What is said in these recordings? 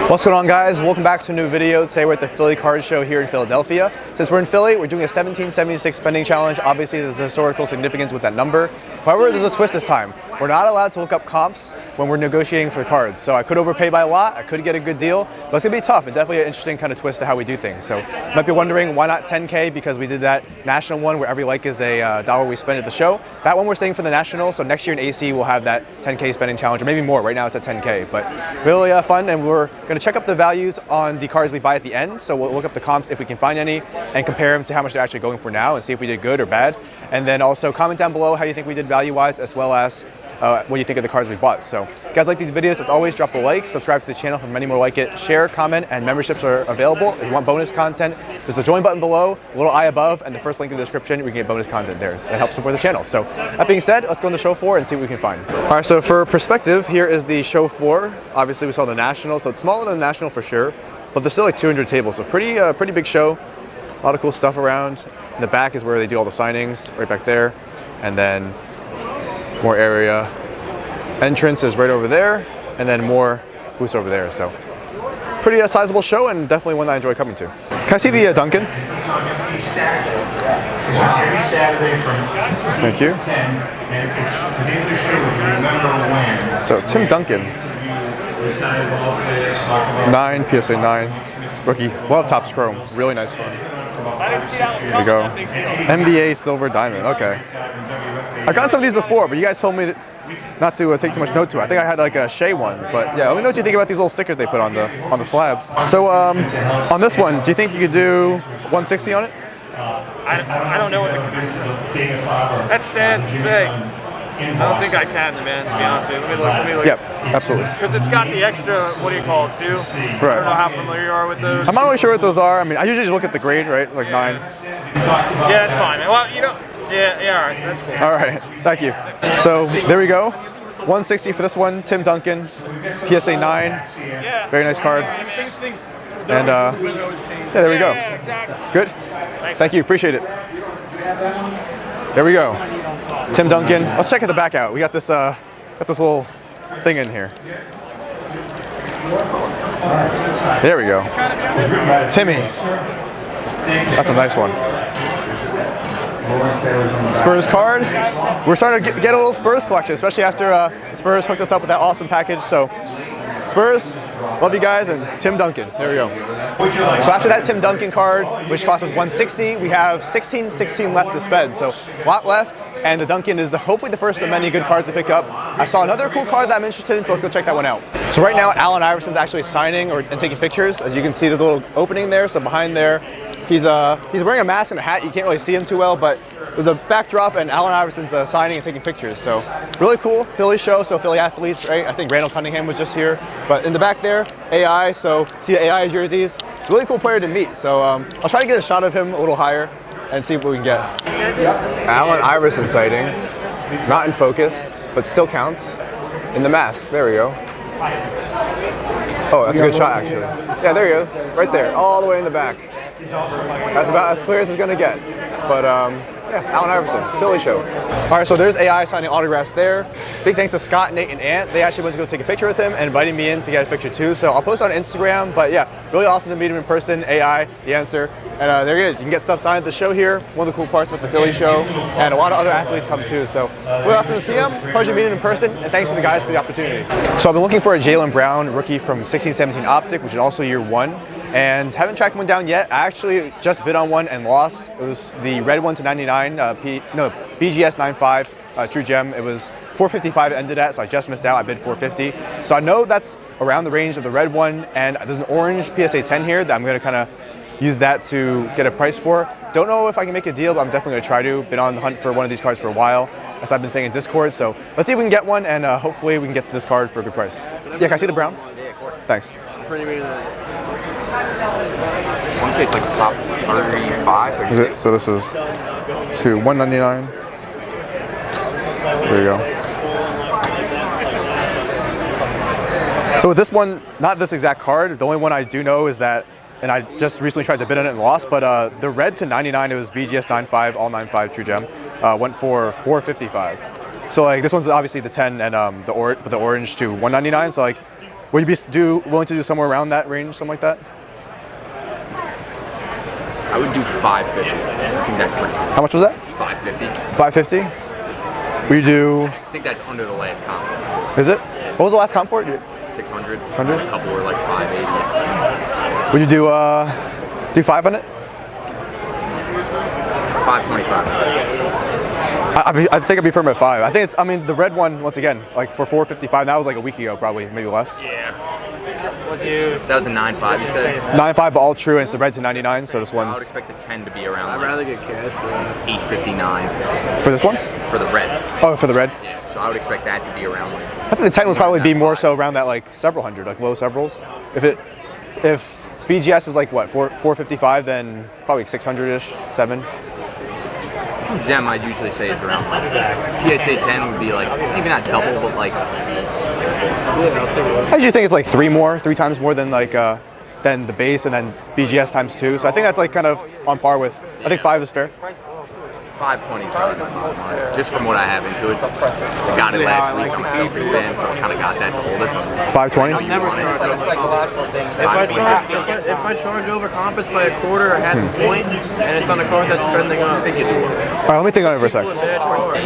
What's going on, guys? Welcome back to a new video. Today we're at the Philly Card Show here in Philadelphia. Since we're in Philly, we're doing a 1776 spending challenge. Obviously, there's the historical significance with that number. However, there's a twist this time. We're not allowed to look up comps when we're negotiating for the cards. So I could overpay by a lot, I could get a good deal, but it's gonna be tough and definitely an interesting kind of twist to how we do things. So you might be wondering, why not 10K? Because we did that national one where every like is a dollar we spend at the show. That one we're staying for the national, so next year in AC we'll have that 10K spending challenge, or maybe more. Right now it's at 10K, but really fun, and we're gonna check up the values on the cards we buy at the end. So we'll look up the comps if we can find any and compare them to how much they're actually going for now and see if we did good or bad. And then also comment down below how you think we did value-wise, as well as what you think of the cards we bought. So if you guys like these videos, as always, drop a like, subscribe to the channel for many more like it, share, comment, and memberships are available. If you want bonus content, there's the join button below, a little I above, and the first link in the description. We can get bonus content there. So that helps support the channel. So that being said, let's go on the show floor and see what we can find. All right, so for perspective, here is the show floor. Obviously we saw the national, so it's smaller than the national for sure, but there's still like 200 tables, so pretty big show. A lot of cool stuff around. In the back is where they do all the signings, right back there. And then more area. Entrance is right over there, and then more booths over there. So pretty sizable show, and definitely one that I enjoy coming to. Can I see the Duncan? Thank you. So Tim Duncan, 9, PSA 9, rookie. We'll have Topps Chrome, really nice one. There we go. NBA Silver Diamond, okay. I've gotten some of these before, but you guys told me that not to take too much note to it. I think I had like a Shea one, but yeah, let me know what you think about these little stickers they put on the slabs. So on this one, do you think you could do 160 on it? I don't know what that's sad to say. I don't think I can, man, to be honest with you. Let me look. Yep, absolutely. Because it's got the extra, what do you call it, too? Right. I don't know how familiar you are with those. I'm not really sure what those are. I mean, I usually just look at the grade, right? Like 9. Yeah, that's fine, man. Well, you know, yeah, all right, that's cool. All right, thank you. So there we go. 160 for this one, Tim Duncan, PSA 9. Very nice card. And yeah, there we go. Good. Thank you, appreciate it. There we go. Tim Duncan. Let's check the back out. We got this little thing in here. There we go. Timmy. That's a nice one. Spurs card. We're starting to get a little Spurs collection, especially after Spurs hooked us up with that awesome package. So Spurs, love you guys, and Tim Duncan. There we go. So after that Tim Duncan card, which cost us 160, we have 16 left to spend. So a lot left, and the Duncan is hopefully the first of many good cards to pick up. I saw another cool card that I'm interested in, so let's go check that one out. So right now, Allen Iverson's actually signing and taking pictures. As you can see, there's a little opening there. So behind there, he's wearing a mask and a hat. You can't really see him too well, but there's a backdrop, and Allen Iverson's signing and taking pictures. So really cool Philly show. So Philly athletes, right? I think Randall Cunningham was just here, but in the back there, AI. So see the AI jerseys. Really cool player to meet. So I'll try to get a shot of him a little higher and see what we can get. Allen Iverson sighting, not in focus, but still counts. In the mask. There we go. Oh, that's a good shot actually. Yeah, there he is, right there, all the way in the back. That's about as clear as it's gonna get. But yeah, Allen Iverson, Philly show. All right, so there's AI signing autographs there. Big thanks to Scott, Nate, and Ant. They actually went to go take a picture with him and invited me in to get a picture too. So I'll post on Instagram, but yeah, really awesome to meet him in person, AI, the answer. And there he is. You can get stuff signed at the show here. One of the cool parts with the Philly show. And a lot of other athletes come too. So really awesome to see him. Pleasure meeting him in person. And thanks to the guys for the opportunity. So I've been looking for a Jaylen Brown rookie from 1617 Optic, which is also year 1. And haven't tracked one down yet. I actually just bid on one and lost. It was the red one to 99, BGS 95, True Gem. It was 455 it ended at, so I just missed out. I bid 450. So I know that's around the range of the red one, and there's an orange PSA 10 here that I'm gonna kind of use that to get a price for. Don't know if I can make a deal, but I'm definitely gonna try to. Been on the hunt for one of these cards for a while, as I've been saying in Discord. So let's see if we can get one, and hopefully we can get this card for a good price. Yeah, can I see the brown? Yeah, of course. Thanks. I want to say it's like top 35, 36. Is it? So this is to 199. There you go. So with this one, not this exact card, the only one I do know is that, and I just recently tried to bid on it and lost, but the red to 99, it was BGS 95, all 95 True Gem, went for 455. So like this one's obviously the 10 and the orange to 199. So like Would you be willing to do somewhere around that range, something like that? I would do 550. I think that's pretty good. How much was that? 550. 550? Would you do? I think that's under the last comp. Is it? What was the last comp for it? 600. 600? A couple were like 580. Would you do 5 on it? 525. I think I'd be firm at 5. I think it's, I mean, the red one, once again, like for 455, that was like a week ago, probably, maybe less. Yeah. That was a 9.5, you said? 9.5, but all true, and it's the red to 99, so this I one's. would expect the 10 to be around. I'd rather get cash for that. 859 For this one? for the red. Oh, for the red? Yeah. So I would expect that to be around like. I think the 10 would probably be more so around that like several hundred, like low severals. If BGS is like what, 455, then probably like 600-ish, 7. Gem, I'd usually say it's around like PSA 10 would be like maybe not double, but like. I usually think it's like 3 times more than like than the base, and then BGS times 2. So I think that's like kind of on par with. I think 5 is fair. 520 is probably the bottom line. Just from what I have into it. I got it last week from Celtics fan, so I kind of got that to hold it. 520? You want it, so If I charge over comps by a quarter or half a point, and it's on a card that's trending up, I think it All right, let me think on it for a sec.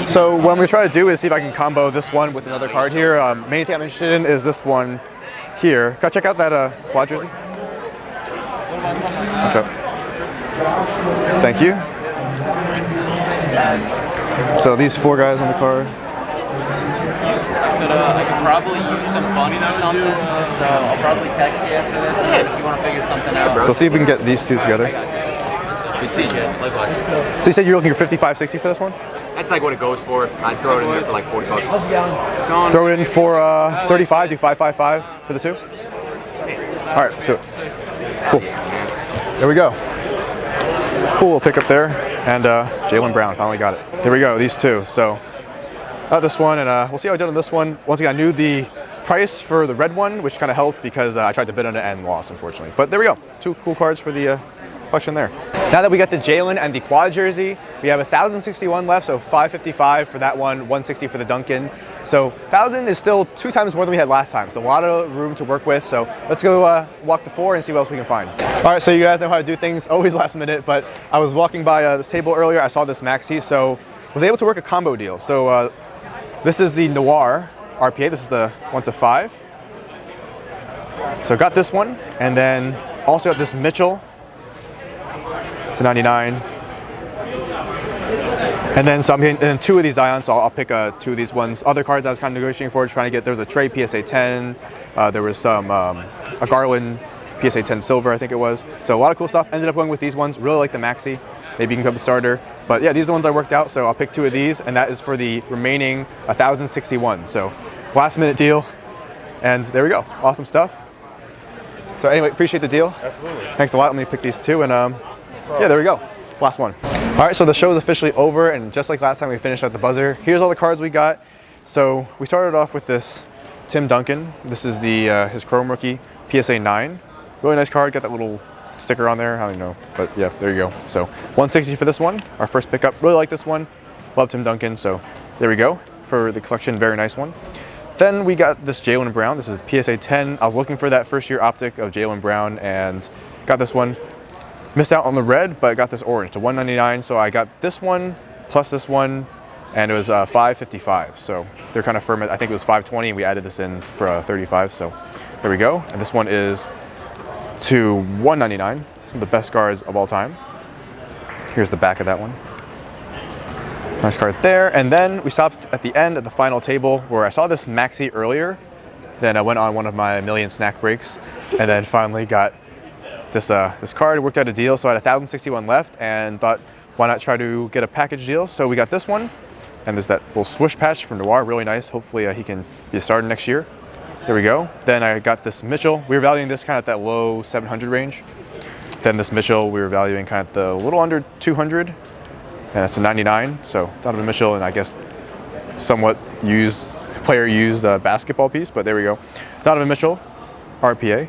So what I'm going to try to do is see if I can combo this one with another card here. Main thing I'm interested in is this one here. Can I check out that quad jersey? Watch out. Thank you. So these 4 guys on the card. I could probably use some funding or something, so I'll probably text you after this if you want to figure something out. So see if we can get these 2 together. Good see you, likewise. So you said you're looking for 55.60 for this one? That's like what it goes for. I'd throw it in there for like 40 bucks. Throw it in for 35, do 555 for the 2? All right, so cool. There we go. Cool pick up there. And Jaylen Brown finally got it. There we go, these 2. So this one, and we'll see how I did on this one. Once again, I knew the price for the red one, which kind of helped because I tried to bid on it and lost, unfortunately. But there we go, 2 cool cards for the collection there. Now that we got the Jaylen and the quad jersey, we have 1,061 left, so 555 for that one, 160 for the Duncan. So 1,000 is still 2 times more than we had last time, so a lot of room to work with. So let's go walk the floor and see what else we can find. All right, so you guys know how to do things, always last minute, but I was walking by this table earlier, I saw this maxi, so was able to work a combo deal. So this is the Noir RPA, this is the 1 to 5. So got this one, and then also got this Mitchell, to 99. And then so I'm getting, and 2 of these Zions, so I'll pick 2 of these ones. Other cards I was kind of negotiating for, trying to get, there was a Trey PSA 10, there was some, a Garland PSA 10 silver, I think it was. So a lot of cool stuff. Ended up going with these ones, really like the maxi. Maybe you can go the starter. But yeah, these are the ones I worked out, so I'll pick 2 of these, and that is for the remaining 1,061. So last minute deal, and there we go, awesome stuff. So anyway, appreciate the deal. Absolutely. Thanks a lot, let me pick these 2, and yeah, there we go, last one. All right, so the show is officially over, and just like last time, we finished at the buzzer. Here's all the cards we got. So we started off with this Tim Duncan. This is the his Chrome Rookie PSA 9. Really nice card, got that little sticker on there, I don't know, but yeah, there you go. So 160 for this one, our first pickup. Really like this one, love Tim Duncan, so there we go for the collection, very nice one. Then we got this Jaylen Brown. This is PSA 10. I was looking for that first year optic of Jaylen Brown and got this one. Missed out on the red, but got this orange to 199. So I got this one plus this one, and it was 555. So they're kind of firm. I think it was 520, and we added this in for 35. So there we go. And this one is to 199. Some of the best cards of all time. Here's the back of that one. Nice card there. And then we stopped at the end at the final table where I saw this maxi earlier. Then I went on one of my million snack breaks, and then finally got this this card. Worked out a deal, so I had 1,061 left, and thought, why not try to get a package deal? So we got this one, and there's that little swoosh patch from Noir, really nice. Hopefully he can be a starter next year. There we go. Then I got this Mitchell. We were valuing this kind of at that low 700 range. Then this Mitchell, we were valuing kind of the little under 200, and that's a 99. So Donovan Mitchell, and I guess somewhat used, player used basketball piece, but there we go. Donovan Mitchell, RPA.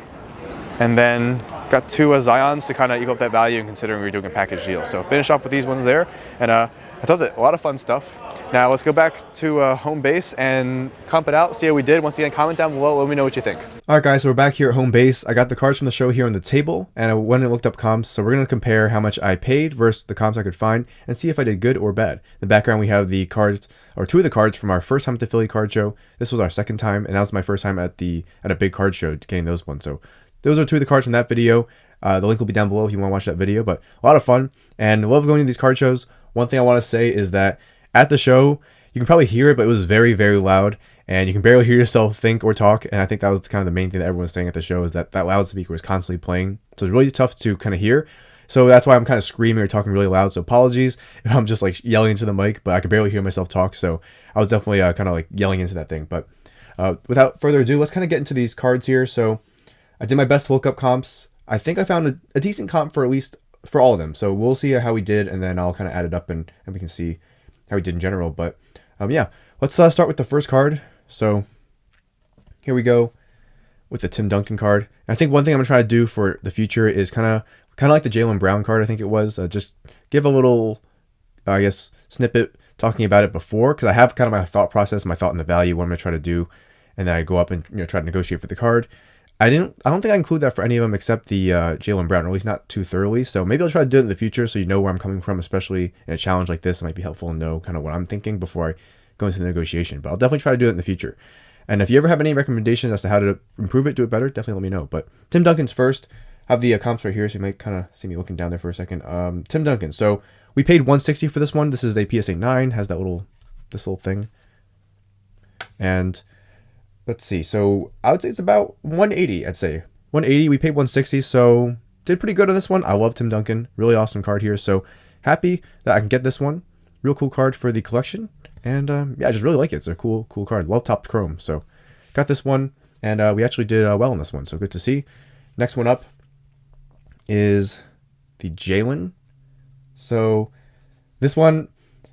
And then got 2 Zions to kind of equal up that value, and considering we were doing a package deal. So finish off with these ones there, and that does it. A lot of fun stuff. Now let's go back to home base and comp it out, see how we did. Once again, comment down below, let me know what you think. Alright guys, so we're back here at home base. I got the cards from the show here on the table, and I went and looked up comps, so we're going to compare how much I paid versus the comps I could find, and see if I did good or bad. In the background we have the cards, or 2 of the cards from our first time at the Philly card show. This was our second time, and that was my first time at a big card show getting those ones. So those are 2 of the cards from that video. The link will be down below if you want to watch that video, but a lot of fun, and love going to these card shows. One thing I want to say is that at the show, you can probably hear it, but it was very, very loud, and you can barely hear yourself think or talk, and I think that was kind of the main thing that everyone was saying at the show, is that loudspeaker was constantly playing, so it's really tough to kind of hear. So that's why I'm kind of screaming or talking really loud, so apologies if I'm just like yelling into the mic, but I could barely hear myself talk, so I was definitely kind of like yelling into that thing. But without further ado, let's kind of get into these cards here. So I did my best to look up comps. I think I found a decent comp for at least for all of them, so we'll see how we did, and then I'll kind of add it up and we can see how we did in general. But yeah, let's start with the first card. So here we go with the Tim Duncan card. And I think one thing I'm gonna try to do for the future is kind of like the Jaylen Brown card. I think it was just give a little, I guess, snippet talking about it before, because I have kind of my thought process, my thought and the value, what I'm gonna try to do, and then I go up and try to negotiate for the card. I don't think I include that for any of them except the Jaylen Brown, or at least not too thoroughly. So maybe I'll try to do it in the future, so you know where I'm coming from, especially in a challenge like this. It might be helpful to know kind of what I'm thinking before I go into the negotiation. But I'll definitely try to do it in the future. And if you ever have any recommendations as to how to improve it, do it better, definitely let me know. But Tim Duncan's first. I have the comps right here, so you might kind of see me looking down there for a second. Tim Duncan. So we paid $160 for this one. This is a PSA 9, has that this little thing. And let's see. So I would say it's about 180. I'd say 180. We paid 160, so did pretty good on this one. I love Tim Duncan. Really awesome card here. So happy that I can get this one. Real cool card for the collection. And yeah, I just really like it. It's a cool card. Love topped chrome. So got this one, and we actually did well on this one. So good to see. Next one up is the Jaylen. So this one,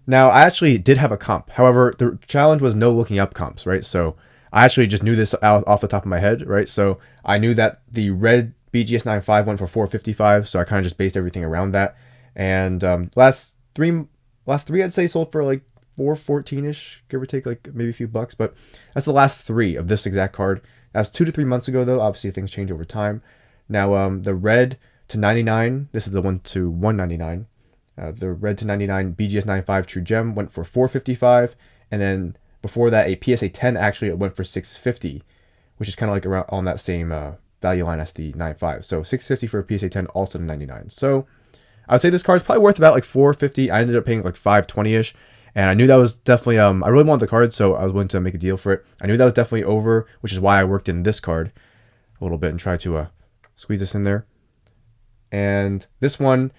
now I actually did have a comp. However, the challenge was no looking up comps, right? So I actually just knew this out off the top of my head, right? So I knew that the red BGS 95 went for $455, so I kind of just based everything around that. And last three I'd say sold for like $414-ish, give or take, like maybe a few bucks. But that's the last 3 of this exact card. That's 2 to 3 months ago, though. Obviously, things change over time. Now, the red to 99, this is the one to 199. The red to 99 BGS 95 True Gem went for $455, and then before that, a PSA 10 actually went for $650, which is kind of like around on that same value line as the 95. So $650 for a PSA 10, also to 99. So I would say this card is probably worth about like $450. I ended up paying like $520-ish, and I knew that was definitely I really wanted the card, so I was willing to make a deal for it. I knew that was definitely over, which is why I worked in this card a little bit and tried to squeeze this in there. And this one,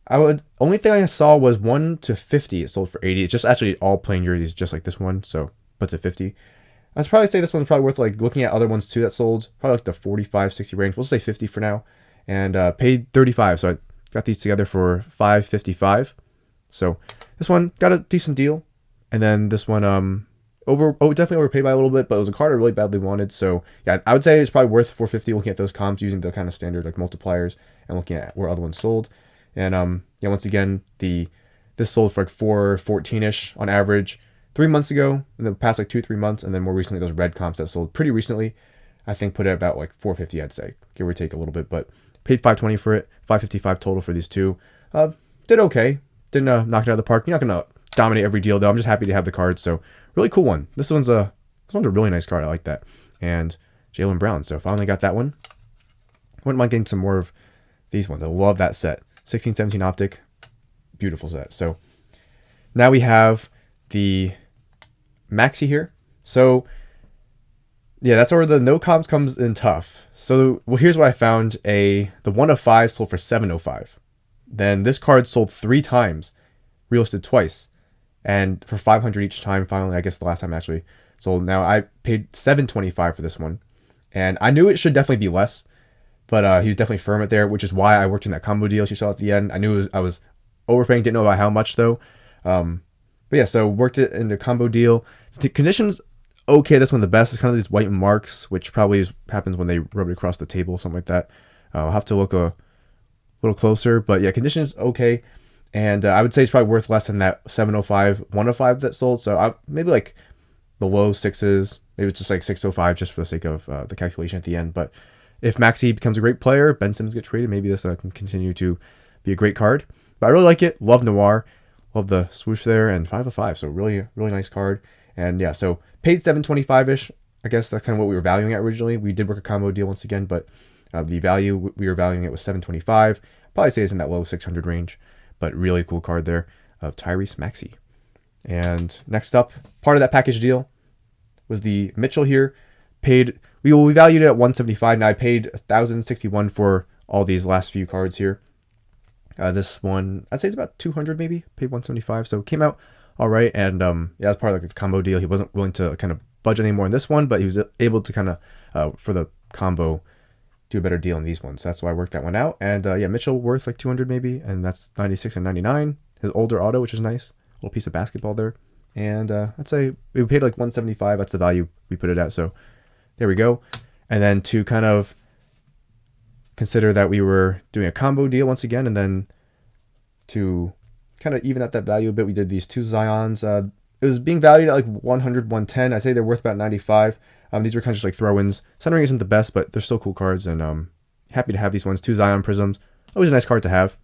only thing I saw was 1 to 50. It sold for 80. It's just actually all plain jerseys, just like this one. So puts it 50. I'd probably say this one's probably worth like looking at other ones too that sold, probably like the 45, 60 range. We'll say 50 for now, and paid 35. So I got these together for $555. So this one got a decent deal, and then this one definitely overpaid by a little bit, but it was a card I really badly wanted. So yeah, I would say it's probably worth $450 looking at those comps using the kind of standard like multipliers and looking at where other ones sold. And yeah, once again, this sold for like $414-ish on average 3 months ago, in the past like 2-3 months, and then more recently those red comps that sold pretty recently, I think put it about like $450, I'd say, give or take a little bit, but paid $520 for it, $555 total for these two. Did okay, didn't knock it out of the park. You're not gonna dominate every deal though. I'm just happy to have the card. So really cool one. This one's a really nice card. I like that. And Jaylen Brown. So finally got that one. Wouldn't mind getting some more of these ones. I love that set. 16-17 optic, beautiful set. So now we have the Maxi here. So yeah, that's where the no comps comes in tough. So well, here's what I found. The 1 of 5 sold for $705. Then this card sold 3 times, relisted twice, and for $500 each time. Finally, I guess the last time actually sold. Now I paid $725 for this one, and I knew it should definitely be less, but he was definitely firm at there, which is why I worked in that combo deal you saw at the end. I knew I was overpaying, didn't know about how much though. But yeah, so worked it in the combo deal. The conditions okay. This one the best is kind of these white marks, which probably happens when they rub it across the table, something like that. I'll have to look a little closer, but yeah, conditions okay. And I would say it's probably worth less than that 705, 105 that sold. So maybe like the low sixes. Maybe it's just like 605 just for the sake of the calculation at the end. But if Maxey becomes a great player, Ben Simmons gets traded, maybe this can continue to be a great card. But I really like it. Love Noir. Love the swoosh there, and 5 of 5. So really, really nice card. And yeah, so paid 725-ish. I guess that's kind of what we were valuing it originally. We did work a combo deal once again, but the value we were valuing it was 725. Probably say it's in that low 600 range, but really cool card there of Tyrese Maxey. And next up, part of that package deal was the Mitchell here. We valued it at 175. Now I paid 1,061 for all these last few cards here. This one, I'd say it's about 200 maybe. Paid 175, so it came out all right. And yeah, it's part of like the combo deal. He wasn't willing to kind of budge anymore in this one, but he was able to kind of for the combo do a better deal in these ones. So that's why I worked that one out. And yeah, Mitchell worth like 200 maybe, and that's 96 and 99. His older auto, which is nice, little piece of basketball there. And I'd say we paid like 175. That's the value we put it at. So there we go. And then to kind of consider that we were doing a combo deal once again, and then to kind of even out that value a bit, we did these 2 Zions. It was being valued at like 100, 110. I'd say they're worth about 95. These were kind of just like throw-ins. Centering isn't the best, but they're still cool cards, and happy to have these ones. 2 Zion Prisms. Always a nice card to have.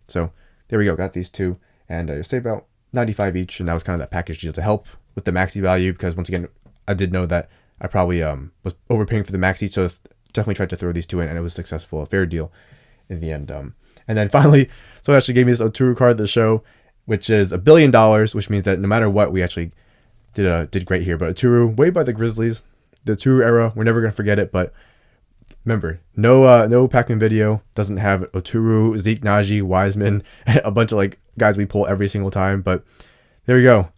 So there we go. Got these 2. And I say about 95 each, and that was kind of that package deal to help with the Maxey value, because once again, I did know that I probably was overpaying for the Maxey, so definitely tried to throw these 2 in, and it was successful. A fair deal in the end. And then finally, someone actually gave me this Oturu card to show, which is $1 billion, which means that no matter what, we actually did great here. But Oturu, way by the Grizzlies, the Oturu era, we're never gonna forget it. But remember, no Pac-Man video doesn't have Oturu, Zeke, Najee, Wiseman, a bunch of like guys we pull every single time. But there you go.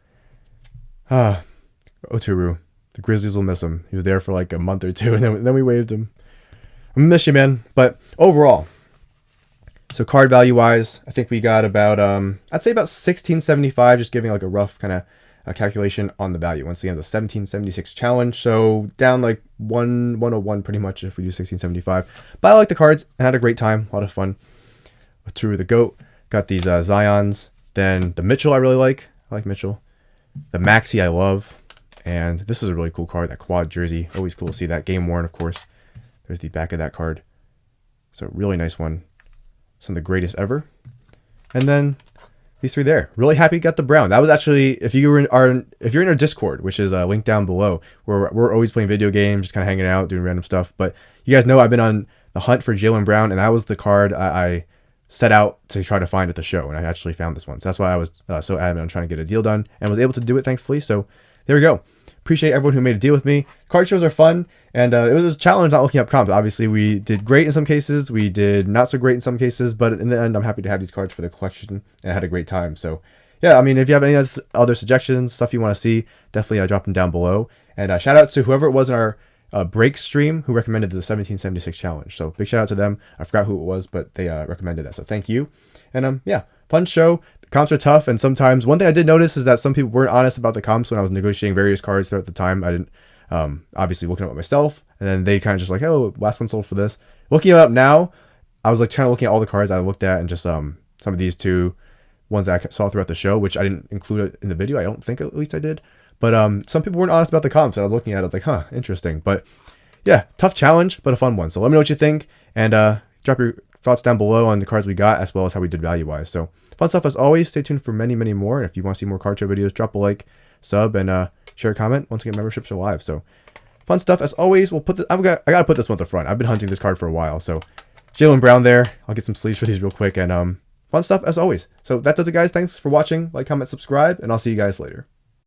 Oturu, the Grizzlies will miss him. He was there for like a month or 2, and then we waived him. I miss you, man. But overall, so card value wise, I think we got about I'd say about 1675, just giving like a rough kind of calculation on the value. Once again, it's a 1776 challenge, so down like 101 pretty much if we do 1675. But I like the cards and had a great time, a lot of fun. Through the GOAT, got these Zions. Then the Mitchell I really like. I like Mitchell. The Maxey I love. And this is a really cool card, that quad jersey. Always cool to see that. Game worn, of course. There's the back of that card. So really nice one. Some of the greatest ever. And then these 3 there. Really happy got the brown. That was actually, if you're in our Discord, which is linked down below, where we're always playing video games, just kind of hanging out, doing random stuff. But you guys know I've been on the hunt for Jaylen Brown, and that was the card I set out to try to find at the show, and I actually found this one. So that's why I was so adamant on trying to get a deal done, and was able to do it, thankfully. So there we go. Appreciate everyone who made a deal with me. Card shows are fun, and it was a challenge not looking up comps. Obviously, we did great in some cases. We did not so great in some cases, but in the end, I'm happy to have these cards for the collection, and I had a great time. So yeah, I mean, if you have any other suggestions, stuff you want to see, definitely drop them down below. And shout out to whoever it was in our break stream who recommended the 1776 challenge. So big shout out to them. I forgot who it was, but they recommended that. So thank you. And yeah, fun show. The comps are tough, and sometimes one thing I did notice is that some people weren't honest about the comps when I was negotiating various cards throughout the time. I didn't obviously looking up myself, and then they kind of just like, oh, last one sold for this. Looking it up now, I was like trying to look at all the cards I looked at, and just some of these 2 ones that I saw throughout the show, which I didn't include in the video. I don't think, at least I did. But some people weren't honest about the comps that I was looking at. I was like, huh, interesting. But yeah, tough challenge, but a fun one. So let me know what you think, and drop your thoughts down below on the cards we got, as well as how we did value-wise. So fun stuff as always. Stay tuned for many, many more. And if you want to see more card show videos, drop a like, sub, and share a comment. Once again, memberships are live. So fun stuff as always. I gotta put this one at the front. I've been hunting this card for a while. So Jaylen Brown there. I'll get some sleeves for these real quick, and fun stuff as always. So that does it, guys. Thanks for watching. Like, comment, subscribe, and I'll see you guys later.